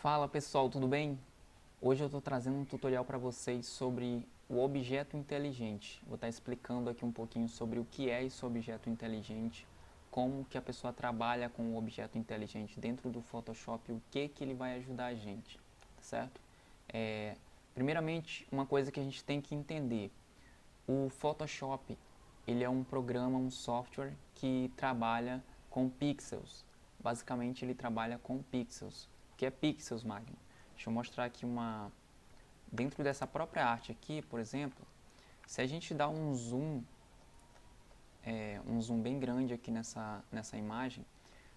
Fala pessoal, tudo bem? Hoje eu estou trazendo um tutorial para vocês sobre o objeto inteligente. Vou estar explicando aqui um pouquinho sobre o que é esse objeto inteligente, como que a pessoa trabalha com o objeto inteligente dentro do Photoshop e o que ele vai ajudar a gente, certo? Primeiramente, uma coisa que a gente tem que entender, o Photoshop ele é um programa, um software que trabalha com pixels. Basicamente ele trabalha com pixels. O que é pixels, Magno? Deixa eu mostrar aqui dentro dessa própria arte aqui, por exemplo, se a gente dá um zoom bem grande aqui nessa imagem,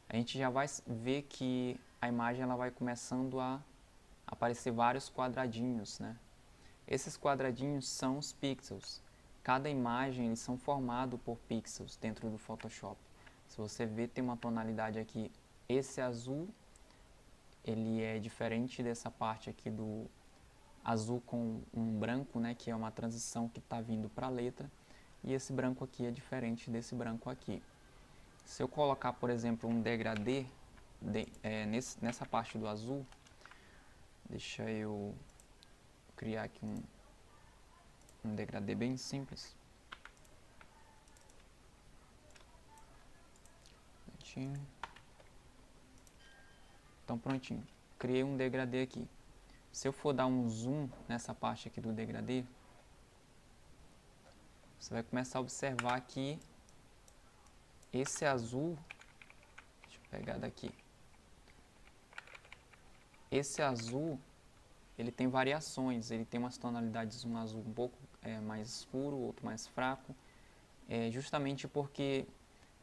a gente já vai ver que a imagem ela vai começando a aparecer vários quadradinhos, né? Esses quadradinhos são os pixels. Cada imagem eles são formados por pixels dentro do Photoshop. Se você ver, tem uma tonalidade aqui, esse azul, ele é diferente dessa parte aqui do azul com um branco, né, que é uma transição que está vindo para a letra, e esse branco aqui é diferente desse branco aqui. Se eu colocar, por exemplo, um degradê nessa parte do azul, deixa eu criar aqui um degradê bem simples. Então prontinho, criei um degradê aqui. Se eu for dar um zoom nessa parte aqui do degradê, você vai começar a observar que esse azul, deixa eu pegar daqui, esse azul, ele tem variações, ele tem umas tonalidades, um azul um pouco mais escuro, outro mais fraco, justamente porque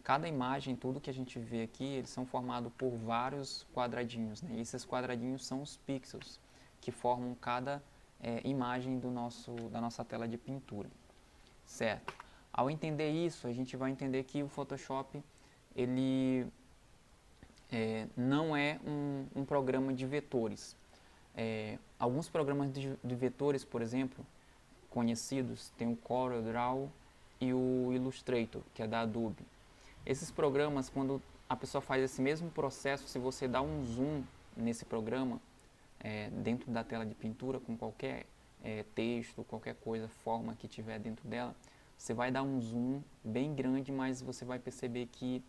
cada imagem, tudo que a gente vê aqui, eles são formados por vários quadradinhos, né? E esses quadradinhos são os pixels, que formam cada imagem da nossa tela de pintura, certo? Ao entender isso, a gente vai entender que o Photoshop, ele não é um programa de vetores. Alguns programas de vetores, por exemplo, conhecidos, tem o CorelDRAW e o Illustrator, que é da Adobe. Esses programas, quando a pessoa faz esse mesmo processo, se você dá um zoom nesse programa, dentro da tela de pintura, com qualquer texto, qualquer coisa, forma que tiver dentro dela, você vai dar um zoom bem grande, mas você vai perceber que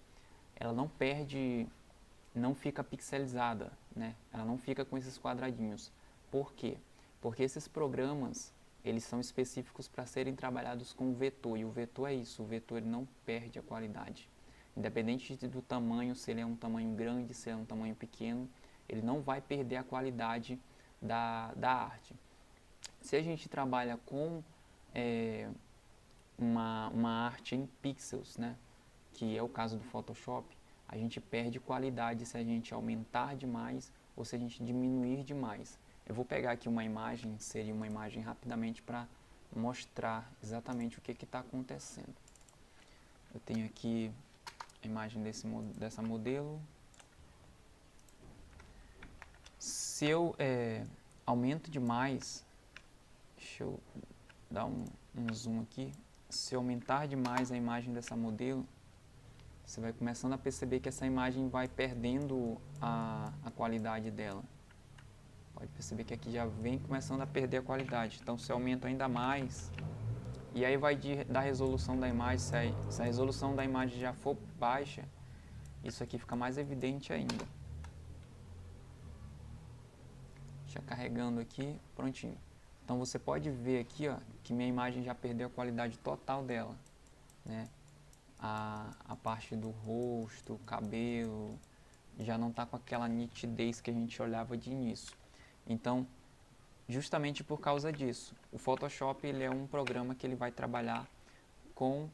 ela não perde, não fica pixelizada, né? Ela não fica com esses quadradinhos. Por quê? Porque esses programas, eles são específicos para serem trabalhados com vetor, e o vetor é isso, o vetor ele não perde a qualidade. Independente do tamanho, se ele é um tamanho grande, se é um tamanho pequeno, ele não vai perder a qualidade da arte. Se a gente trabalha com uma arte em pixels, né, que é o caso do Photoshop, a gente perde qualidade se a gente aumentar demais ou se a gente diminuir demais. Eu vou pegar aqui uma imagem, inserir uma imagem rapidamente para mostrar exatamente o que está acontecendo. Eu tenho aqui a imagem dessa modelo. Se eu aumento demais, deixa eu dar um zoom aqui, se eu aumentar demais a imagem dessa modelo, você vai começando a perceber que essa imagem vai perdendo a qualidade dela. Pode perceber que aqui já vem começando a perder a qualidade. Então, se eu aumento ainda mais, e aí vai da resolução da imagem, se a resolução da imagem já for baixa, isso aqui fica mais evidente ainda. Já carregando aqui, prontinho. Então você pode ver aqui, ó, que minha imagem já perdeu a qualidade total dela, né? A parte do rosto, o cabelo, já não está com aquela nitidez que a gente olhava de início. Então, justamente por causa disso, o Photoshop ele é um programa que ele vai trabalhar com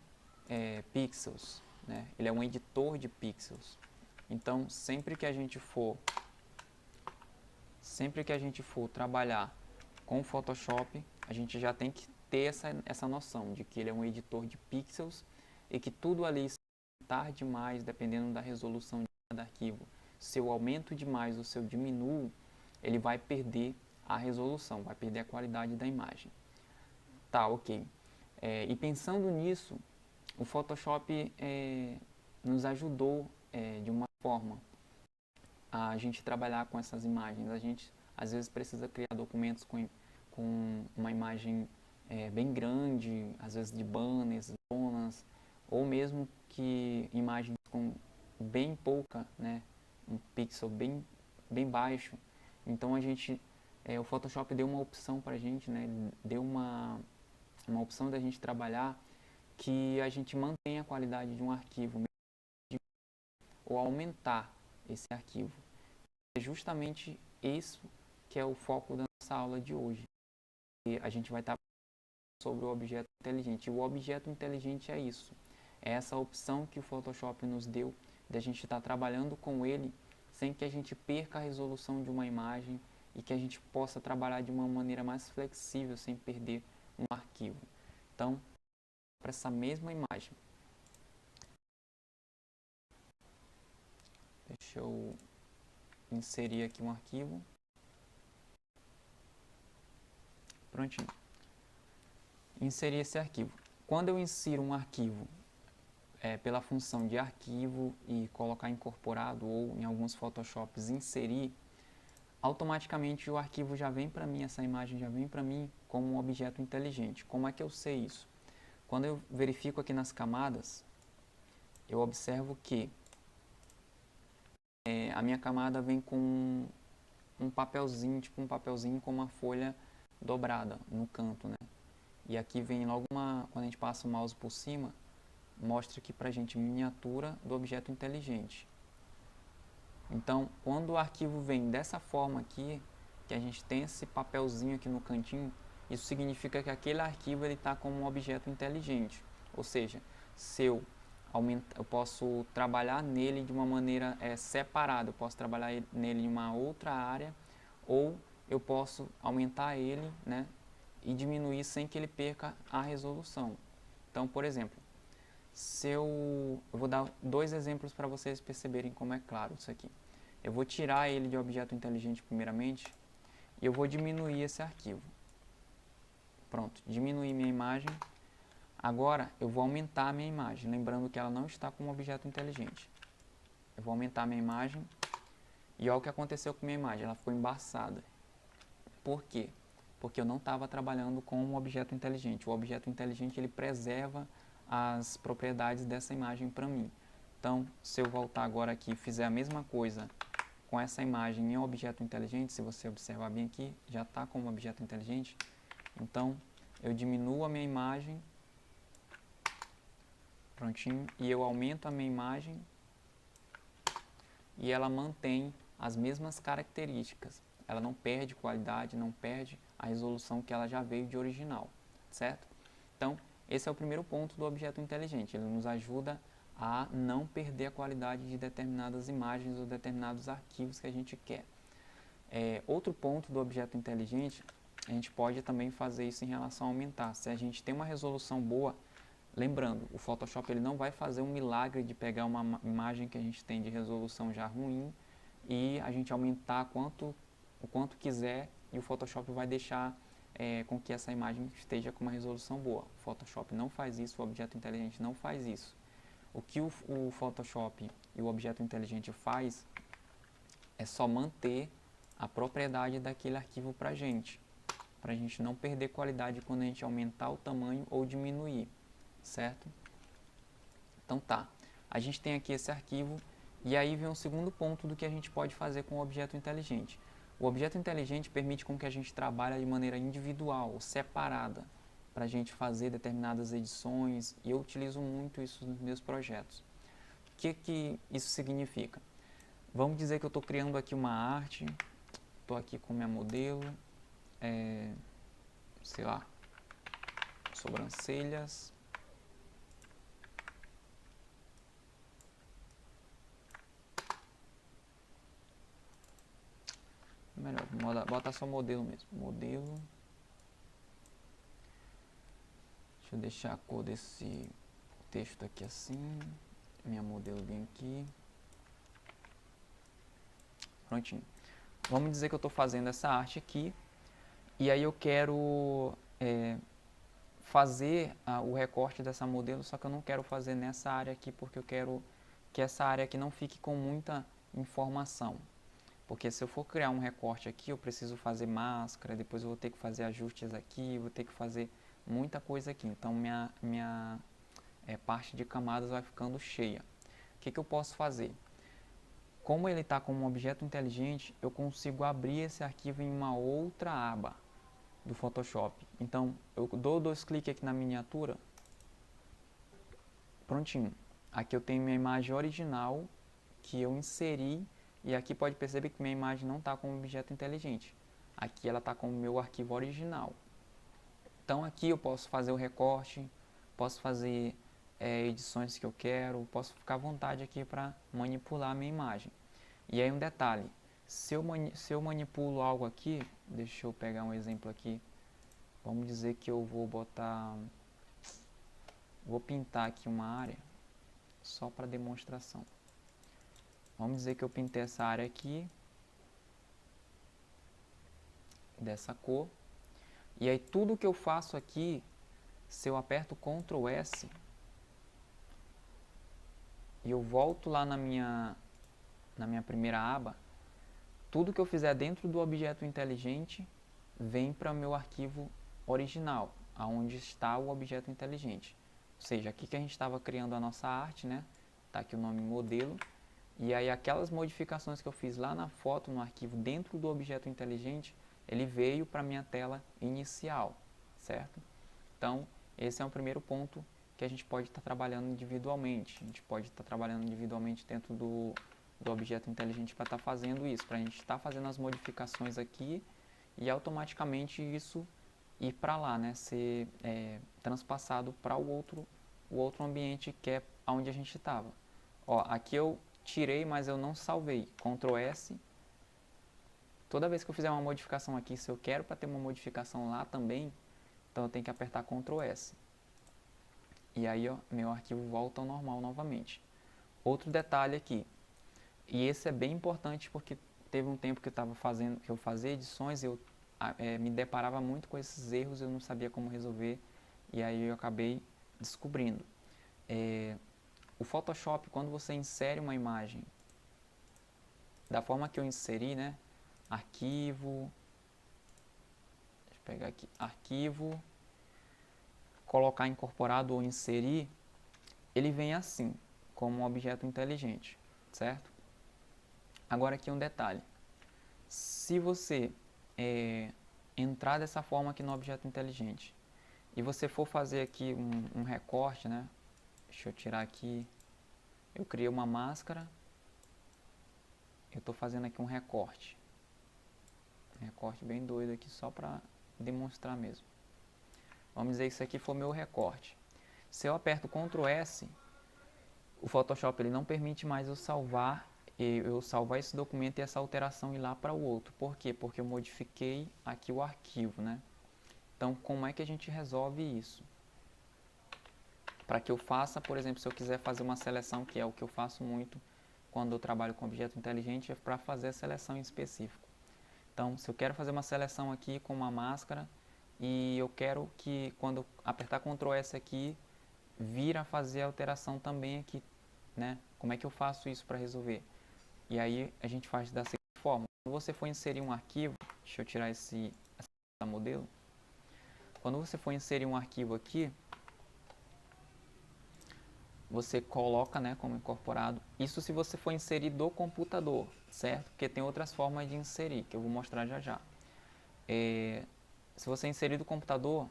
pixels, né? Ele é um editor de pixels. Então, sempre que a gente for trabalhar com o Photoshop, a gente já tem que ter essa noção de que ele é um editor de pixels e que tudo ali, se aumentar demais, dependendo da resolução de cada arquivo, se eu aumento demais ou se eu diminuo, ele vai perder a resolução, vai perder a qualidade da imagem. Tá, ok. E pensando nisso, o Photoshop nos ajudou de uma forma a gente trabalhar com essas imagens. A gente às vezes precisa criar documentos com uma imagem bem grande, às vezes de banners, zonas, ou mesmo que imagens com bem pouca, né, um pixel bem baixo. Então o Photoshop deu uma opção para a gente, né, deu uma opção da gente trabalhar que a gente mantém a qualidade de um arquivo ou aumentar esse arquivo. É justamente isso que é o foco da nossa aula de hoje. E a gente vai estar sobre o objeto inteligente. E o objeto inteligente é isso. É essa opção que o Photoshop nos deu de a gente estar trabalhando com ele sem que a gente perca a resolução de uma imagem e que a gente possa trabalhar de uma maneira mais flexível sem perder um arquivo. Então, para essa mesma imagem, deixa eu inserir aqui um arquivo. Prontinho. Inserir esse arquivo. Quando eu insiro um arquivo pela função de arquivo e colocar incorporado ou em alguns Photoshops inserir, automaticamente o arquivo já vem para mim, essa imagem já vem para mim como um objeto inteligente. Como é que eu sei isso? Quando eu verifico aqui nas camadas, eu observo que a minha camada vem com um papelzinho, tipo um papelzinho com uma folha dobrada no canto, né? E aqui vem logo quando a gente passa o mouse por cima, mostra aqui pra gente miniatura do objeto inteligente. Então, quando o arquivo vem dessa forma aqui, que a gente tem esse papelzinho aqui no cantinho, isso significa que aquele arquivo está como um objeto inteligente. Ou seja, se eu posso trabalhar nele de uma maneira separada, eu posso trabalhar nele em uma outra área, ou eu posso aumentar ele, né, e diminuir sem que ele perca a resolução. Então, por exemplo, eu vou dar dois exemplos para vocês perceberem como é claro isso aqui. Eu vou tirar ele de objeto inteligente primeiramente e eu vou diminuir esse arquivo. Pronto, diminuí minha imagem. Agora eu vou aumentar a minha imagem, lembrando que ela não está como objeto inteligente. Eu vou aumentar a minha imagem e olha o que aconteceu com a minha imagem, ela ficou embaçada. Por quê? Porque eu não estava trabalhando com um objeto inteligente. O objeto inteligente ele preserva as propriedades dessa imagem para mim. Então, se eu voltar agora aqui e fizer a mesma coisa com essa imagem em objeto inteligente, se você observar bem aqui, já está como objeto inteligente. Então, eu diminuo a minha imagem, prontinho, e eu aumento a minha imagem e ela mantém as mesmas características. Ela não perde qualidade, não perde a resolução que ela já veio de original, certo? Então, esse é o primeiro ponto do objeto inteligente. Ele nos ajuda a não perder a qualidade de determinadas imagens ou determinados arquivos que a gente quer. Outro ponto do objeto inteligente, a gente pode também fazer isso em relação a aumentar. Se a gente tem uma resolução boa, lembrando, o Photoshop ele não vai fazer um milagre de pegar uma imagem que a gente tem de resolução já ruim e a gente aumentar o quanto quiser e o Photoshop vai deixar com que essa imagem esteja com uma resolução boa. O Photoshop não faz isso, o objeto inteligente não faz isso. O que o Photoshop e o objeto inteligente faz é só manter a propriedade daquele arquivo para a gente não perder qualidade quando a gente aumentar o tamanho ou diminuir, certo? Então tá, a gente tem aqui esse arquivo e aí vem um segundo ponto do que a gente pode fazer com o objeto inteligente. O objeto inteligente permite com que a gente trabalhe de maneira individual, separada, para a gente fazer determinadas edições, e eu utilizo muito isso nos meus projetos. O que isso significa? Vamos dizer que eu estou criando aqui uma arte, estou aqui com minha modelo, sei lá, sobrancelhas. Melhor, botar só modelo mesmo. Modelo. Deixa eu deixar a cor desse texto aqui assim. Minha modelo bem aqui. Prontinho. Vamos dizer que eu estou fazendo essa arte aqui. E aí eu quero fazer o recorte dessa modelo, só que eu não quero fazer nessa área aqui, porque eu quero que essa área aqui não fique com muita informação. Porque se eu for criar um recorte aqui, eu preciso fazer máscara, depois eu vou ter que fazer ajustes aqui, vou ter que fazer muita coisa aqui. Então, minha parte de camadas vai ficando cheia. O que eu posso fazer? Como ele está como um objeto inteligente, eu consigo abrir esse arquivo em uma outra aba do Photoshop. Então, eu dou 2 cliques aqui na miniatura, prontinho. Aqui eu tenho minha imagem original que eu inseri, e aqui pode perceber que minha imagem não está como objeto inteligente. Aqui ela está como meu arquivo original. Então aqui eu posso fazer o recorte, posso fazer edições que eu quero, posso ficar à vontade aqui para manipular a minha imagem. E aí um detalhe, se eu manipulo algo aqui, deixa eu pegar um exemplo aqui, vamos dizer que eu vou pintar aqui uma área, só para demonstração. Vamos dizer que eu pintei essa área aqui, dessa cor, e aí tudo que eu faço aqui, se eu aperto Ctrl S, e eu volto lá na minha primeira aba, tudo que eu fizer dentro do objeto inteligente vem para o meu arquivo original, aonde está o objeto inteligente. Ou seja, aqui que a gente estava criando a nossa arte, né? Tá aqui o nome modelo. E aí aquelas modificações que eu fiz lá na foto, no arquivo dentro do objeto inteligente, ele veio para a minha tela inicial, certo? Então, esse é o primeiro ponto que a gente pode estar trabalhando individualmente. A gente pode estar trabalhando individualmente dentro do objeto inteligente para estar fazendo isso, para a gente estar fazendo as modificações aqui e automaticamente isso ir para lá, né? Ser transpassado para o outro ambiente que é onde a gente estava. Ó, aqui eu tirei, mas eu não salvei. Ctrl S. Toda vez que eu fizer uma modificação aqui, se eu quero para ter uma modificação lá também, então eu tenho que apertar Ctrl S. E aí, ó, meu arquivo volta ao normal novamente. Outro detalhe aqui, e esse é bem importante porque teve um tempo que eu fazia edições e eu me deparava muito com esses erros, eu não sabia como resolver, e aí eu acabei descobrindo. O Photoshop, quando você insere uma imagem da forma que eu inseri, né? Arquivo, deixa eu pegar aqui, arquivo, colocar incorporado ou inserir, ele vem assim, como um objeto inteligente, certo? Agora aqui um detalhe, se você entrar dessa forma aqui no objeto inteligente e você for fazer aqui um recorte, né? Deixa eu tirar aqui, eu criei uma máscara, eu estou fazendo aqui um recorte bem doido aqui só para demonstrar mesmo. Vamos dizer que isso aqui for meu recorte. Se eu aperto Ctrl S, o Photoshop ele não permite mais eu salvar esse documento e essa alteração ir lá para o outro. Por quê? Porque eu modifiquei aqui o arquivo, né? Então, como é que a gente resolve isso? Para que eu faça, por exemplo, se eu quiser fazer uma seleção, que é o que eu faço muito quando eu trabalho com objeto inteligente, é para fazer a seleção em específico. Então, se eu quero fazer uma seleção aqui com uma máscara e eu quero que quando eu apertar Ctrl S aqui, vira a fazer a alteração também aqui, né? Como é que eu faço isso para resolver? E aí a gente faz da seguinte forma. Quando você for inserir um arquivo, deixa eu tirar essa modelo. Quando você for inserir um arquivo aqui, você coloca, né, como incorporado. Isso se você for inserir do computador, certo? Porque tem outras formas de inserir, que eu vou mostrar já já. Se você inserir do computador,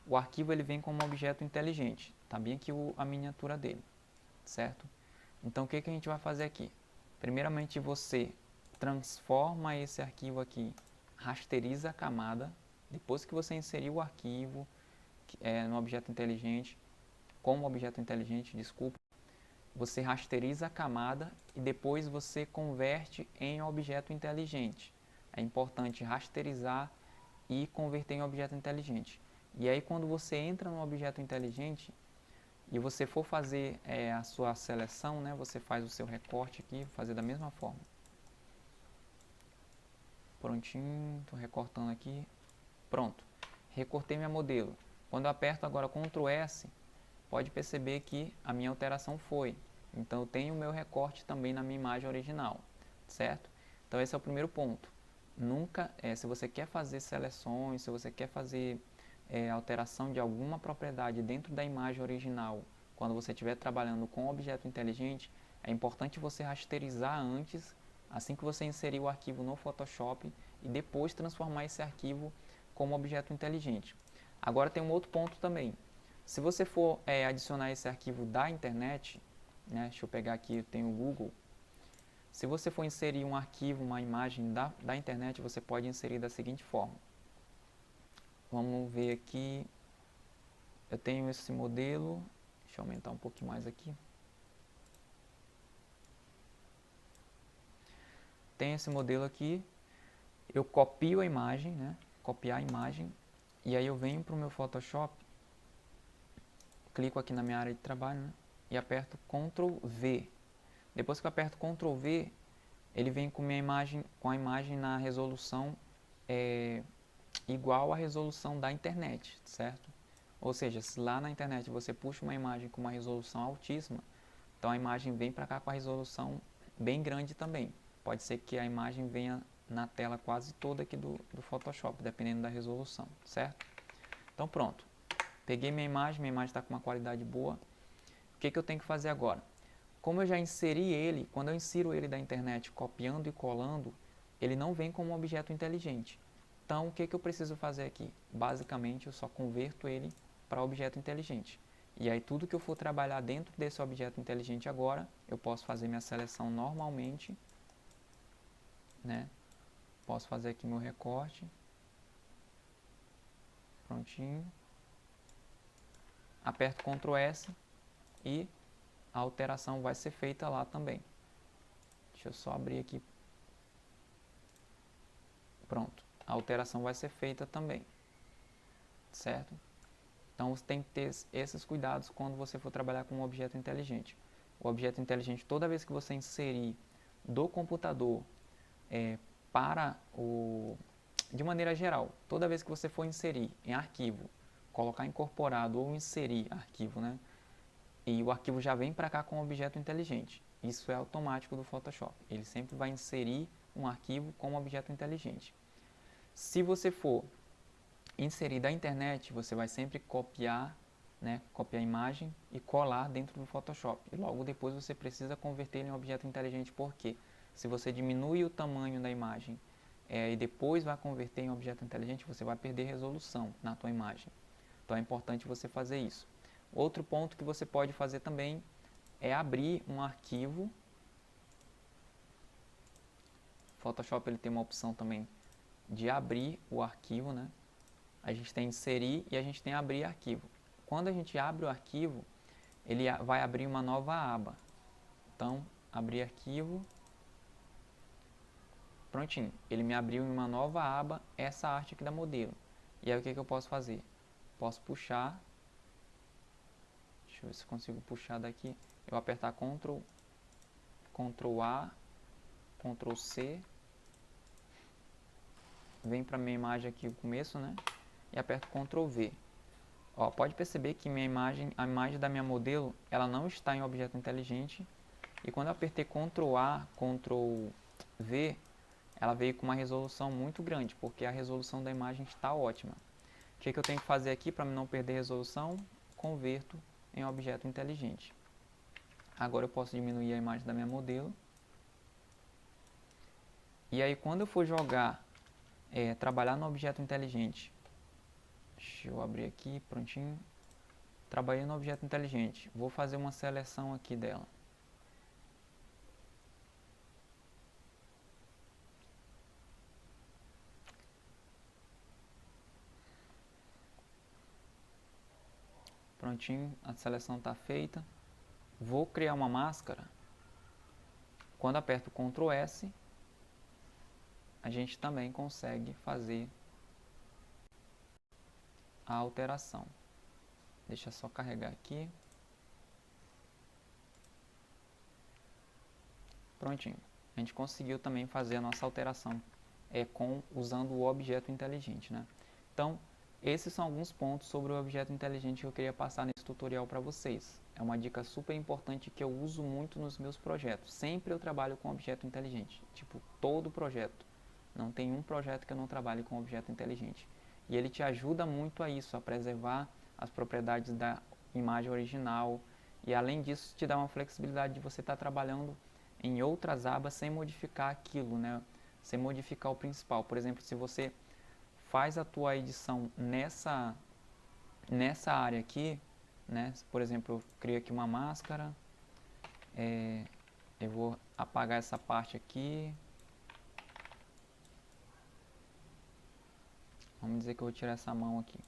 o arquivo ele vem como um objeto inteligente. Tá bem aqui a miniatura dele, certo? Então o que a gente vai fazer aqui? Primeiramente você transforma esse arquivo aqui, rasteriza a camada. Depois que você inseriu o arquivo no objeto inteligente, como objeto inteligente, desculpa, você rasteriza a camada e depois você converte em objeto inteligente. É importante rasterizar e converter em objeto inteligente. E aí quando você entra no objeto inteligente e você for fazer a sua seleção, né, você faz o seu recorte aqui, vou fazer da mesma forma. Prontinho, estou recortando aqui. Pronto, recortei minha modelo. Quando eu aperto agora Ctrl S, pode perceber que a minha alteração foi. Então eu tenho o meu recorte também na minha imagem original, certo? Então esse é o primeiro ponto. Nunca, se você quer fazer seleções, se você quer fazer alteração de alguma propriedade dentro da imagem original, quando você estiver trabalhando com objeto inteligente, é importante você rasterizar antes, assim que você inserir o arquivo no Photoshop, e depois transformar esse arquivo como objeto inteligente. Agora tem um outro ponto também. Se você for adicionar esse arquivo da internet, né, deixa eu pegar aqui, eu tenho o Google. Se você for inserir um arquivo, uma imagem da internet, você pode inserir da seguinte forma. Vamos ver aqui. Eu tenho esse modelo. Deixa eu aumentar um pouquinho mais aqui. Tem esse modelo aqui. Eu copio a imagem, né? Copiar a imagem. E aí eu venho para o meu Photoshop. Clico aqui na minha área de trabalho, né? E aperto Ctrl V. Depois que eu aperto Ctrl V, ele vem com a imagem na resolução igual à resolução da internet, certo? Ou seja, se lá na internet você puxa uma imagem com uma resolução altíssima, então a imagem vem para cá com a resolução bem grande também. Pode ser que a imagem venha na tela quase toda aqui do Photoshop, dependendo da resolução, certo? Então pronto, peguei minha imagem está com uma qualidade boa. O que eu tenho que fazer agora? Como eu já inseri ele, quando eu insiro ele da internet copiando e colando, ele não vem como um objeto inteligente. Então, o que eu preciso fazer aqui? Basicamente, eu só converto ele para objeto inteligente. E aí, tudo que eu for trabalhar dentro desse objeto inteligente agora, eu posso fazer minha seleção normalmente, né? Posso fazer aqui meu recorte. Prontinho. Aperto Ctrl S e a alteração vai ser feita lá também. Deixa eu só abrir aqui. Pronto. A alteração vai ser feita também. Certo? Então você tem que ter esses cuidados quando você for trabalhar com um objeto inteligente. O objeto inteligente, toda vez que você inserir do computador de maneira geral, toda vez que você for inserir em arquivo, colocar incorporado ou inserir arquivo, né? E o arquivo já vem para cá com objeto inteligente. Isso é automático do Photoshop. Ele sempre vai inserir um arquivo como objeto inteligente. Se você for inserir da internet, você vai sempre copiar, né, copiar a imagem e colar dentro do Photoshop. E logo depois você precisa converter ele em objeto inteligente, porque se você diminui o tamanho da imagem e depois vai converter em objeto inteligente, você vai perder resolução na tua imagem. Então é importante você fazer isso. Outro ponto que você pode fazer também é abrir um arquivo. O Photoshop ele tem uma opção também de abrir o arquivo, né? A gente tem inserir e a gente tem abrir arquivo. Quando a gente abre o arquivo, ele vai abrir uma nova aba. Então, abrir arquivo. Prontinho. Ele me abriu em uma nova aba essa arte aqui da modelo. E aí o que eu posso fazer? Posso puxar. Deixa eu ver se eu consigo puxar daqui. Eu apertar Ctrl A, Ctrl C. Vem para minha imagem aqui no começo, né? E aperto Ctrl V. Ó, pode perceber que a imagem da minha modelo, ela não está em objeto inteligente. E quando eu apertei Ctrl A, Ctrl V, ela veio com uma resolução muito grande, porque a resolução da imagem está ótima. O que eu tenho que fazer aqui para não perder resolução? Converto em objeto inteligente. Agora eu posso diminuir a imagem da minha modelo. E aí quando eu for jogar, trabalhar no objeto inteligente, deixa eu abrir aqui, prontinho. Trabalhei no objeto inteligente. Vou fazer uma seleção aqui dela. Prontinho, a seleção está feita. Vou criar uma máscara. Quando aperto Ctrl S, a gente também consegue fazer a alteração. Deixa só carregar aqui. Prontinho. A gente conseguiu também fazer a nossa alteração usando o objeto inteligente, né? Então, esses são alguns pontos sobre o objeto inteligente que eu queria passar nesse tutorial para vocês. É uma dica super importante que eu uso muito nos meus projetos. Sempre eu trabalho com objeto inteligente, tipo todo projeto. Não tem um projeto que eu não trabalhe com objeto inteligente. E ele te ajuda muito a isso, a preservar as propriedades da imagem original. E além disso, te dá uma flexibilidade de você estar trabalhando em outras abas sem modificar aquilo, né? Sem modificar o principal. Por exemplo, se você faz a tua edição nessa área aqui, né? Por exemplo, eu crio aqui uma máscara, eu vou apagar essa parte aqui. Vamos dizer que eu vou tirar essa mão aqui.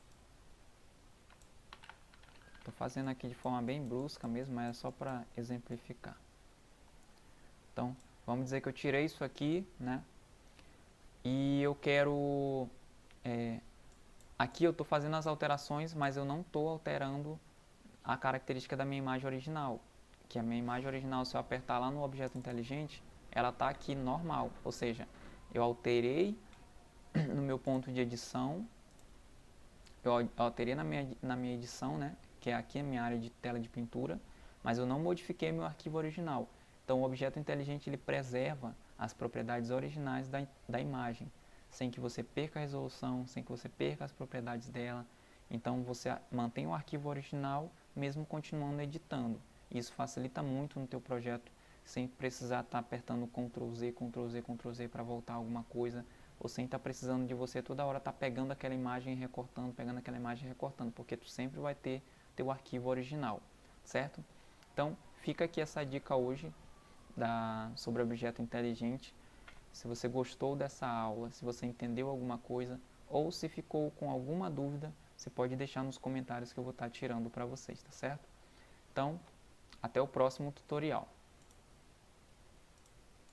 Estou fazendo aqui de forma bem brusca mesmo, mas é só para exemplificar. Então, vamos dizer que eu tirei isso aqui, né? E eu quero... aqui eu estou fazendo as alterações, mas eu não estou alterando a característica da minha imagem original. Que a minha imagem original, se eu apertar lá no objeto inteligente, ela está aqui normal. Ou seja, eu alterei no meu ponto de edição, eu alterei na minha edição, né? Que é aqui a minha área de tela de pintura, mas eu não modifiquei meu arquivo original. Então o objeto inteligente ele preserva as propriedades originais da imagem, sem que você perca a resolução, sem que você perca as propriedades dela. Então você mantém o arquivo original mesmo continuando editando. Isso facilita muito no teu projeto, sem precisar estar apertando Ctrl Z, Ctrl Z, Ctrl Z para voltar alguma coisa, ou sem estar precisando de você toda hora estar pegando aquela imagem e recortando, pegando aquela imagem e recortando, porque tu sempre vai ter teu arquivo original, certo? Então, fica aqui essa dica hoje sobre objeto inteligente. Se você gostou dessa aula, se você entendeu alguma coisa, ou se ficou com alguma dúvida, você pode deixar nos comentários que eu vou estar tirando para vocês, tá certo? Então, até o próximo tutorial.